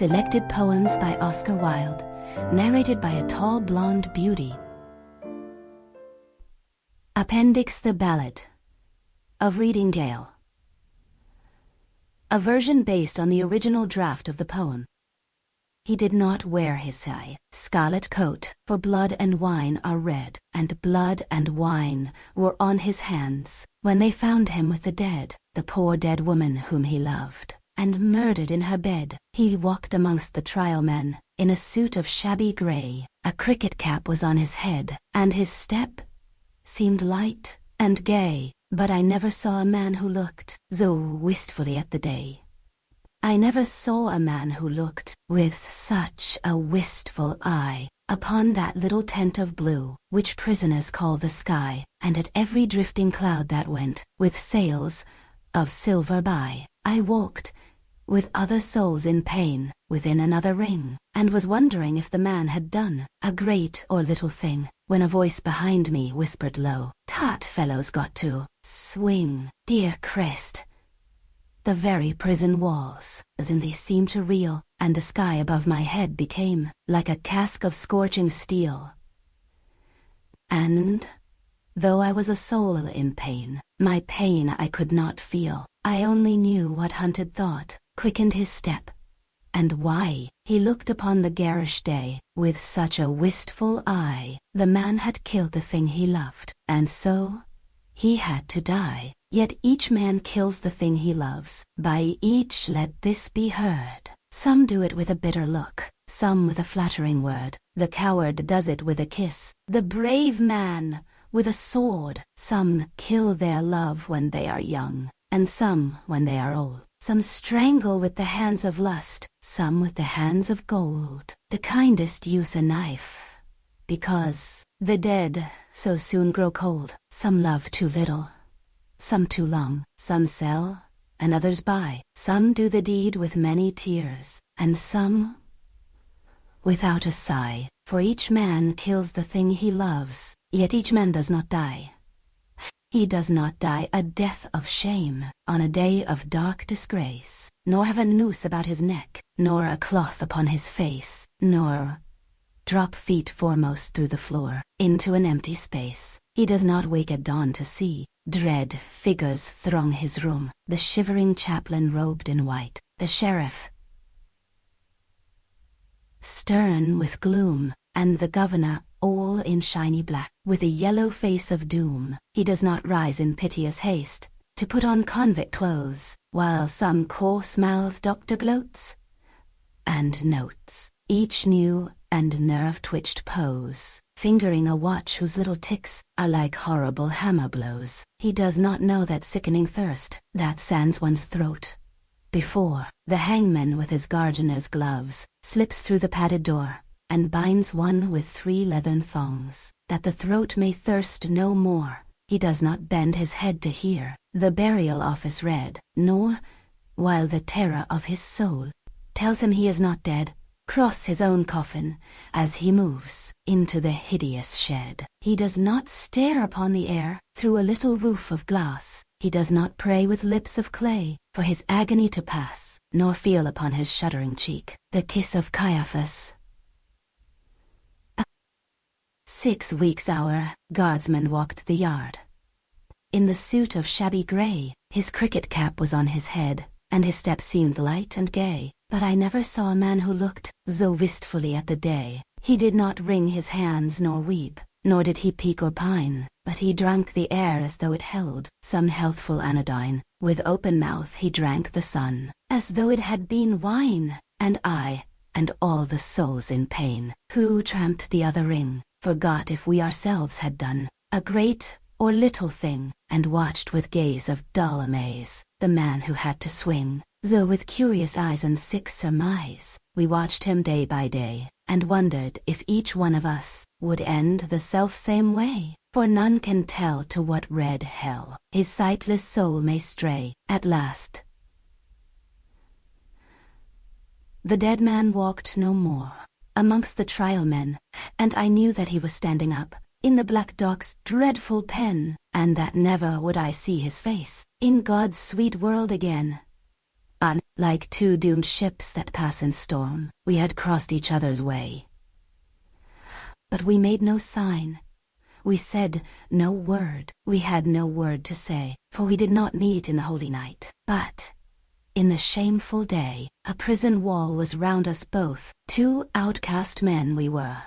Selected poems by Oscar Wilde, narrated by a tall blonde beauty. Appendix: The Ballad of Reading Gale. A version based on the original draft of the poem. He did not wear his scarlet coat, for blood and wine are red, and blood and wine were on his hands, when they found him with the dead, the poor dead woman whom he loved, and murdered in her bed. He walked amongst the trial men, in a suit of shabby grey, a cricket cap was on his head, and his step seemed light and gay, but I never saw a man who looked so wistfully at the day. I never saw a man who looked with such a wistful eye upon that little tent of blue, which prisoners call the sky, and at every drifting cloud that went, with sails of silver by. I walked, with other souls in pain, within another ring, and was wondering if the man had done a great or little thing, when a voice behind me whispered low, "Tut, fellows got to swing, dear Christ." The very prison walls, then they seemed to reel, and the sky above my head became like a cask of scorching steel. And, though I was a soul in pain, my pain I could not feel. I only knew what hunted thought quickened his step, and why he looked upon the garish day with such a wistful eye. The man had killed the thing he loved, and so he had to die. Yet each man kills the thing he loves. By each let this be heard. Some do it with a bitter look, some with a flattering word. The coward does it with a kiss, the brave man with a sword. Some kill their love when they are young, and some when they are old. Some strangle with the hands of lust, some with the hands of gold. The kindest use a knife, because the dead so soon grow cold. Some love too little, some too long. Some sell, and others buy. Some do the deed with many tears, and some without a sigh. For each man kills the thing he loves, yet each man does not die. He does not die a death of shame, on a day of dark disgrace, nor have a noose about his neck, nor a cloth upon his face, nor drop feet foremost through the floor, into an empty space. He does not wake at dawn to see dread figures throng his room, the shivering chaplain robed in white, the sheriff stern with gloom, and the governor all in shiny black, with a yellow face of doom. He does not rise in piteous haste to put on convict clothes, while some coarse-mouthed doctor gloats and notes each new and nerve-twitched pose, fingering a watch whose little ticks are like horrible hammer blows. He does not know that sickening thirst that sands one's throat before the hangman with his gardener's gloves slips through the padded door and binds one with 3 leathern thongs, that the throat may thirst no more. He does not bend his head to hear the burial office read, nor, while the terror of his soul tells him he is not dead, cross his own coffin as he moves into the hideous shed. He does not stare upon the air through a little roof of glass. He does not pray with lips of clay for his agony to pass, nor feel upon his shuddering cheek the kiss of Caiaphas. 6 weeks our guardsman walked the yard. In the suit of shabby grey, his cricket cap was on his head, and his step seemed light and gay. But I never saw a man who looked so wistfully at the day. He did not wring his hands nor weep, nor did he peak or pine, but he drank the air as though it held some healthful anodyne. With open mouth he drank the sun, as though it had been wine. And I, and all the souls in pain, who tramped the other ring, forgot if we ourselves had done a great or little thing, and watched with gaze of dull amaze the man who had to swing. So with curious eyes and sick surmise, we watched him day by day, and wondered if each one of us would end the self-same way. For none can tell to what red hell his sightless soul may stray. At last the dead man walked no more amongst the trial men, and I knew that he was standing up in the black dock's dreadful pen, and that never would I see his face in God's sweet world again. On like two doomed ships that pass in storm. We had crossed each other's way. But we made no sign. We said no word. We had no word to say, for we did not meet in the holy night. But in the shameful day, a prison wall was round us both. Two outcast men we were.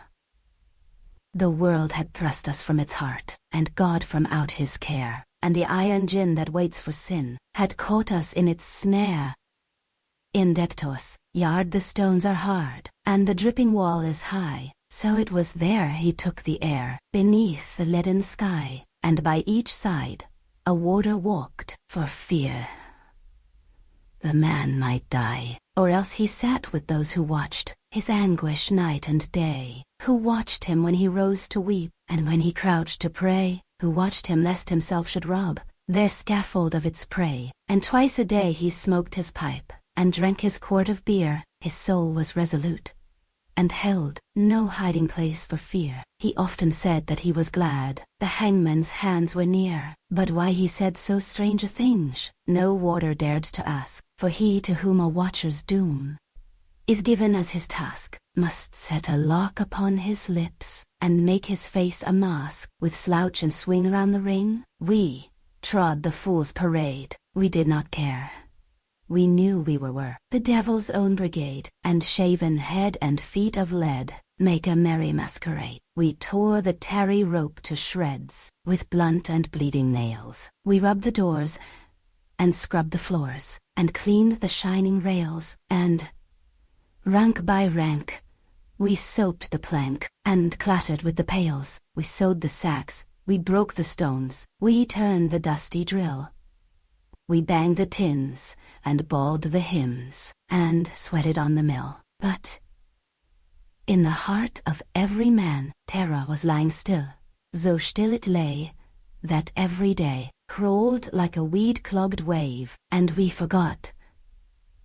The world had thrust us from its heart, and God from out his care, and the iron gin that waits for sin had caught us in its snare. In Deptos yard the stones are hard, and the dripping wall is high, so it was there he took the air, beneath the leaden sky, and by each side a warder walked, for fear the man might die. Or else he sat with those who watched his anguish night and day, who watched him when he rose to weep, and when he crouched to pray, who watched him lest himself should rob their scaffold of its prey. And twice a day he smoked his pipe, and drank his quart of beer. His soul was resolute, and held no hiding place for fear. He often said that he was glad the hangman's hands were near, but why he said so strange a thing, no warder dared to ask, for he to whom a watcher's doom is given as his task must set a lock upon his lips, and make his face a mask, with slouch and swing round the ring. We trod the fool's parade. We did not care. We knew we were the devil's own brigade, and shaven head and feet of lead make a merry masquerade. We tore the tarry rope to shreds with blunt and bleeding nails. We rubbed the doors and scrubbed the floors, and cleaned the shining rails, and rank by rank we soaped the plank, and clattered with the pails. We sewed the sacks, we broke the stones, we turned the dusty drill. We banged the tins, and bawled the hymns, and sweated on the mill. But in the heart of every man terror was lying still, so still it lay, that every day crawled like a weed-clogged wave, and we forgot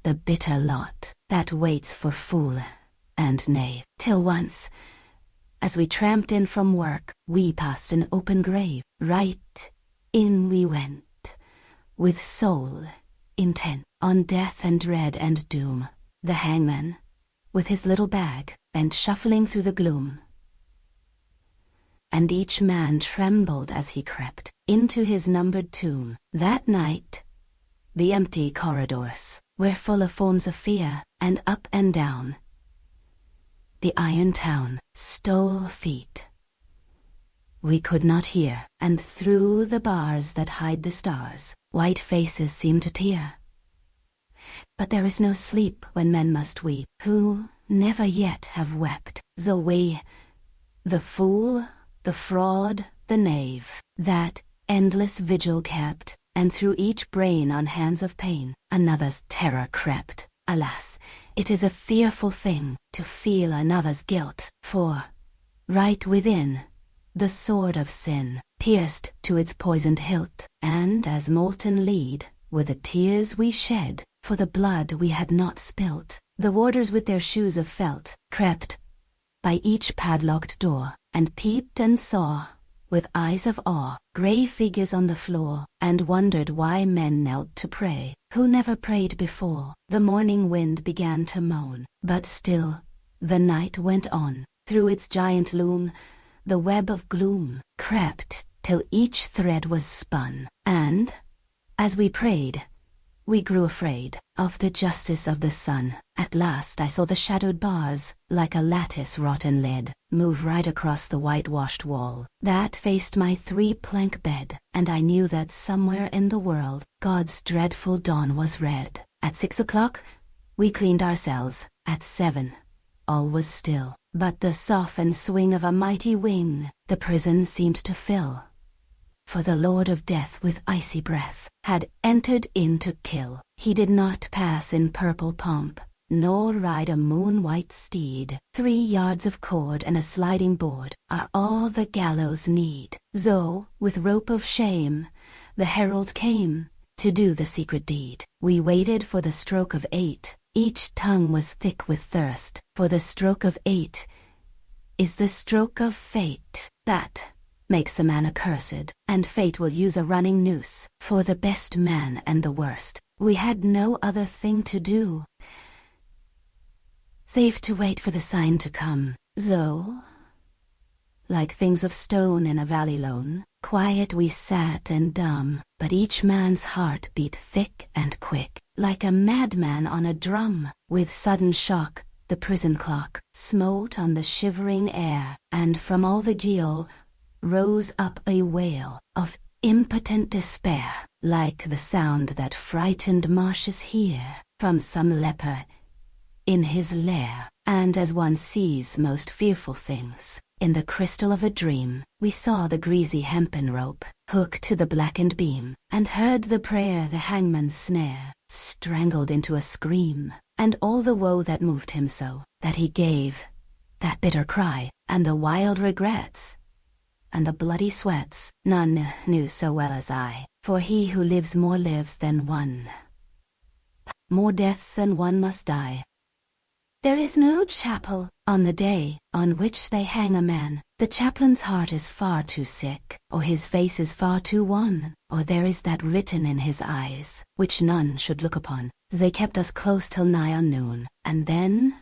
the bitter lot that waits for fool and knave. Till once, as we tramped in from work, we passed an open grave. Right in we went, with soul intent on death and dread and doom. The hangman, with his little bag, bent shuffling through the gloom, and each man trembled as he crept into his numbered tomb. That night the empty corridors were full of forms of fear, and up and down the iron town stole feet we could not hear, and through the bars that hide the stars white faces seem to tear. But there is no sleep when men must weep who never yet have wept. So we, the fool, the fraud, the knave, that endless vigil kept, and through each brain on hands of pain another's terror crept. Alas, it is a fearful thing to feel another's guilt, for right within the sword of sin pierced to its poisoned hilt, and as molten lead were the tears we shed for the blood we had not spilt. The warders with their shoes of felt crept by each padlocked door, and peeped and saw, with eyes of awe, grey figures on the floor, and wondered why men knelt to pray, who never prayed before. The morning wind began to moan, but still the night went on. Through its giant loom the web of gloom crept, till each thread was spun, and, as we prayed, we grew afraid of the justice of the sun. At last I saw the shadowed bars, like a lattice wrought in lead, move right across the whitewashed wall that faced my three-plank bed, and I knew that somewhere in the world God's dreadful dawn was red. At 6 o'clock we cleaned our cells. At 7 all was still, but the softened swing of a mighty wing the prison seemed to fill. For the Lord of Death with icy breath had entered in to kill. He did not pass in purple pomp, nor ride a moon-white steed. 3 yards of cord and a sliding board are all the gallows need. So, with rope of shame, the herald came to do the secret deed. We waited for the stroke of 8. Each tongue was thick with thirst, for the stroke of 8 is the stroke of fate that makes a man accursed, and fate will use a running noose for the best man and the worst. We had no other thing to do save to wait for the sign to come. So, like things of stone in a valley lone, quiet we sat and dumb, but each man's heart beat thick and quick, like a madman on a drum. With sudden shock, the prison clock smote on the shivering air, and from all the jail rose up a wail of impotent despair, like the sound that frightened marshes hear from some leper in his lair. And as one sees most fearful things in the crystal of a dream, we saw the greasy hempen rope hooked to the blackened beam, and heard the prayer the hangman's snare strangled into a scream, and all the woe that moved him so that he gave that bitter cry, and the wild regrets and the bloody sweats, none knew so well as I, for he who lives more lives than one, more deaths than one must die. There is no chapel on the day on which they hang a man. The chaplain's heart is far too sick, or his face is far too wan, or there is that written in his eyes, which none should look upon. They kept us close till nigh on noon, and then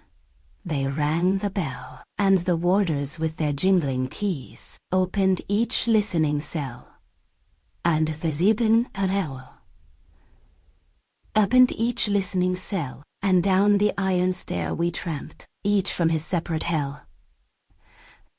they rang the bell, and the warders with their jingling keys opened each listening cell, and the sieben opened each listening cell, and down the iron stair we tramped, each from his separate hell.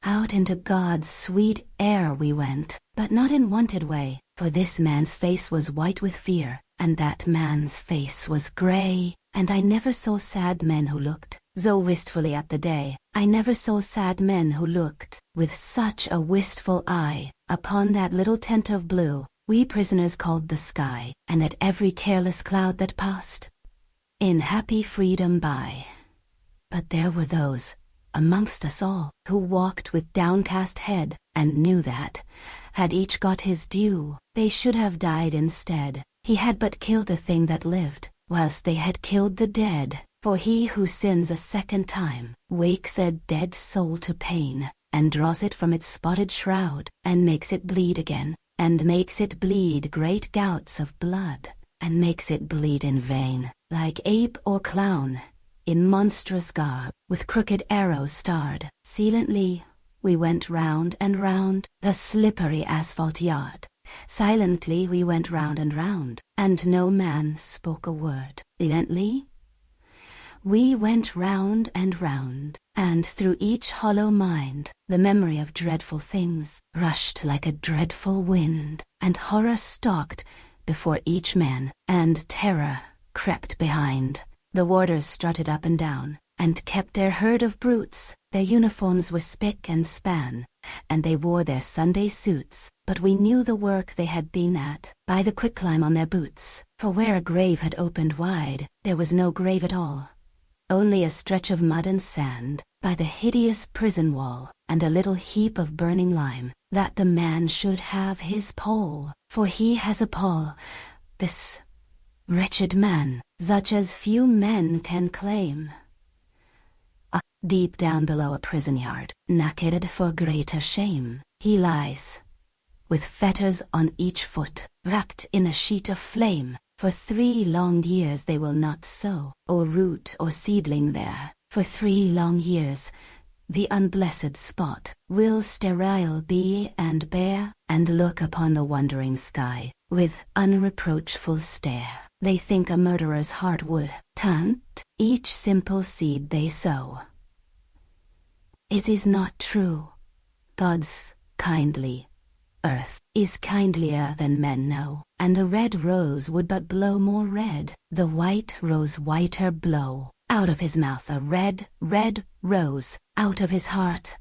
Out into God's sweet air we went, but not in wonted way, for this man's face was white with fear, and that man's face was grey, and I never saw sad men who looked so wistfully at the day. I never saw sad men who looked with such a wistful eye upon that little tent of blue we prisoners called the sky, and at every careless cloud that passed in happy freedom by. But there were those amongst us all who walked with downcast head, and knew that, had each got his due, they should have died instead. He had but killed a thing that lived, whilst they had killed the dead. For he who sins a second time wakes a dead soul to pain, and draws it from its spotted shroud, and makes it bleed again, and makes it bleed great gouts of blood, and makes it bleed in vain, like ape or clown, in monstrous garb, with crooked arrows starred. Silently we went round and round the slippery asphalt yard. Silently we went round and round, and no man spoke a word. Silently we went round and round, and through each hollow mind the memory of dreadful things rushed like a dreadful wind, and horror stalked before each man, and terror crept behind. The warders strutted up and down, and kept their herd of brutes. Their uniforms were spick and span, and they wore their Sunday suits, but we knew the work they had been at by the quicklime on their boots, for where a grave had opened wide, there was no grave at all, only a stretch of mud and sand by the hideous prison wall, and a little heap of burning lime, that the man should have his pall, for he has a pall, this wretched man, such as few men can claim. Deep down below a prison yard, naked for greater shame, he lies, with fetters on each foot, wrapped in a sheet of flame. For 3 long years they will not sow, or root or seedling there. For 3 long years the unblessed spot will sterile be and bare, and look upon the wondering sky with unreproachful stare. They think a murderer's heart would taunt each simple seed they sow. It is not true. God's kindly earth is kindlier than men know, and the red rose would but blow more red, the white rose whiter blow. Out of his mouth a red, red rose, out of his heart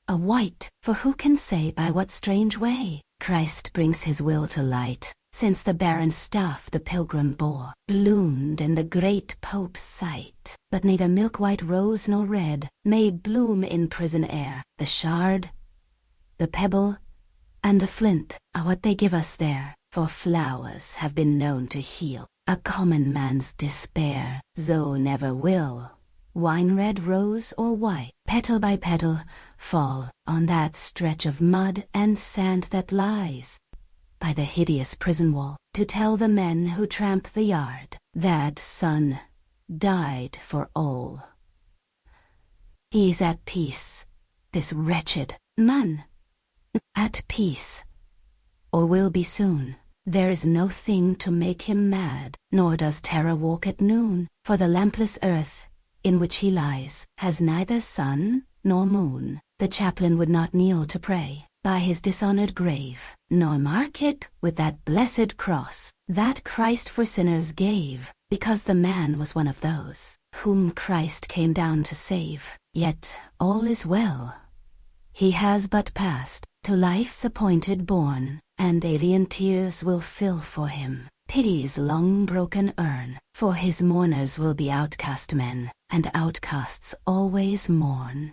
a white. For who can say by what strange way Christ brings his will to light, since the barren staff the pilgrim bore bloomed in the great Pope's sight. But neither milk-white rose nor red may bloom in prison air. The shard, the pebble, and the flint are what they give us there, for flowers have been known to heal a common man's despair, so never will wine-red rose or white, petal by petal, fall on that stretch of mud and sand that lies by the hideous prison wall. to tell the men who tramp the yard that son died for all. He's at peace, this wretched man, at peace, or will be soon. There is no thing to make him mad, nor does terror walk at noon, for the lampless earth, in which he lies, has neither sun nor moon. The chaplain would not kneel to pray by his dishonored grave, nor mark it with that blessed cross that Christ for sinners gave, because the man was one of those whom Christ came down to save. Yet all is well. He has but passed to life's appointed bourne, and alien tears will fill for him pity's long broken urn, for his mourners will be outcast men, and outcasts always mourn.